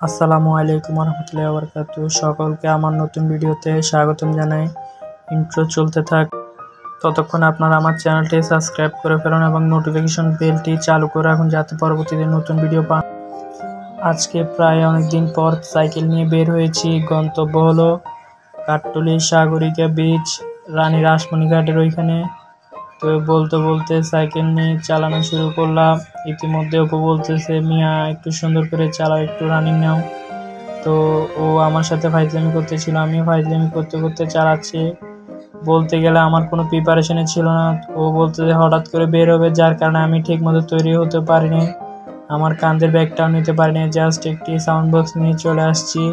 আসসালামু আলাইকুম রহমতুল্লাহি ওয়া বারাকাতুহু। সকলকে আমার নতুন ভিডিওতে স্বাগতম জানাই। ইন্ট্রো চলতে থাক, ততক্ষণ আপনারা আমার চ্যানেলটি সাবস্ক্রাইব করে ফেলুন এবং নোটিফিকেশন বেলটি চালু করে রাখুন যাতে পরবর্তীতে নতুন ভিডিও পান। আজকে প্রায় অনেক দিন পর সাইকেল নিয়ে বের হয়েছি। গন্তব্য হলো কাঠটুলি সাগরিকা বিচ, রানী রাসমণি ঘাটের ওইখানে। তো বলতে বলতে সাইকেল নিয়ে চালানো শুরু করলাম। ইতিমধ্যে অপু বলতেছে, মিয়া একটু সুন্দর করে চালাও, একটু রানিং নাও। তো ও আমার সাথে ফাইজলামি করতেছিল, আমিও ফাইজলামি করতে করতে চালাচ্ছি। বলতে গেলে আমার কোনো প্রিপারেশনে ছিল না। ও বলতেছে হঠাৎ করে বের হবে, যার কারণে আমি ঠিক মতো তৈরি হতে পারিনি, আমার কাঁধের ব্যাগটাও নিতে পারিনি, জাস্ট একটি সাউন্ড বক্স নিয়ে চলে আসছি।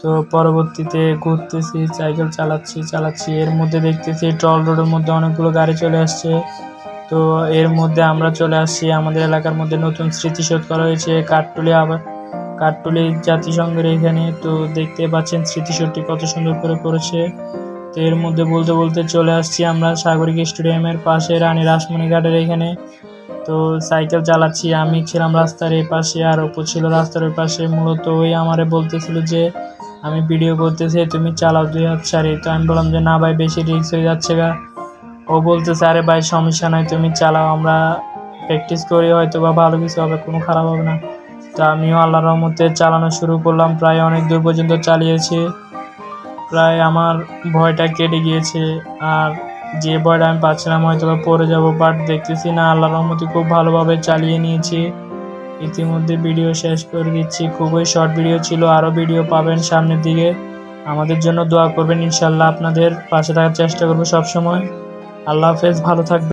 তো পরবর্তীতে ঘুরতেছি, সাইকেল চালাচ্ছি, এর মধ্যে দেখতেছি টল রোডের মধ্যে অনেকগুলো গাড়ি চলে আসছে। তো এর মধ্যে আমরা চলে আসছি আমাদের এলাকার মধ্যে নতুন স্মৃতিসৌধ করা হয়েছে কাঠটুলি জাতিসংঘের এখানে। তো দেখতে পাচ্ছেন স্মৃতিসৌধটি কত সুন্দর করে করেছে। তো এর মধ্যে বলতে বলতে চলে আসছি আমরা সাগরিকা স্টেডিয়ামের পাশে রানী রাসমণি ঘাটের এখানে। তো সাইকেল চালাচ্ছি, আমি ছিলাম রাস্তার এই পাশে আর অপু ছিল রাস্তার ওই পাশে। মূলত ওই আমারে বলতেছিল যে আমি ভিডিও করতেছি, তুমি চালাও 2 হাত ছাড়ি। তো আমি বললাম যে না ভাই, বেশি রিস্ক হয়ে যাচ্ছে গা। ও বলতেছে আরে ভাই সমস্যা নাই, তুমি চালাও, আমরা প্র্যাকটিস করি, হয়তো বা ভালো কিছু হবে, কোনো খারাপ হবে না। তো আমিও আল্লাহর রহমতে চালানো শুরু করলাম। প্রায় অনেক দূর পর্যন্ত চালিয়েছি, প্রায় আমার ভয়টা কেটে গিয়েছে। আর যে ভয়টা আমি পাচ্ছিলাম হয়তো বা পড়ে যাবো, বাট দেখতেছি না, আল্লাহর রহমতে খুব ভালোভাবে চালিয়ে নিয়েছি। ইতিমধ্যে ভিডিও শেষ করে দিচ্ছি, খুবই শর্ট ভিডিও ছিল, আরও ভিডিও পাবেন সামনের দিকে। আমাদের জন্য দোয়া করবেন, ইনশাল্লাহ আপনাদের পাশে থাকার চেষ্টা করবো সবসময়। আল্লাহ হাফেজ, ভালো থাকবেন।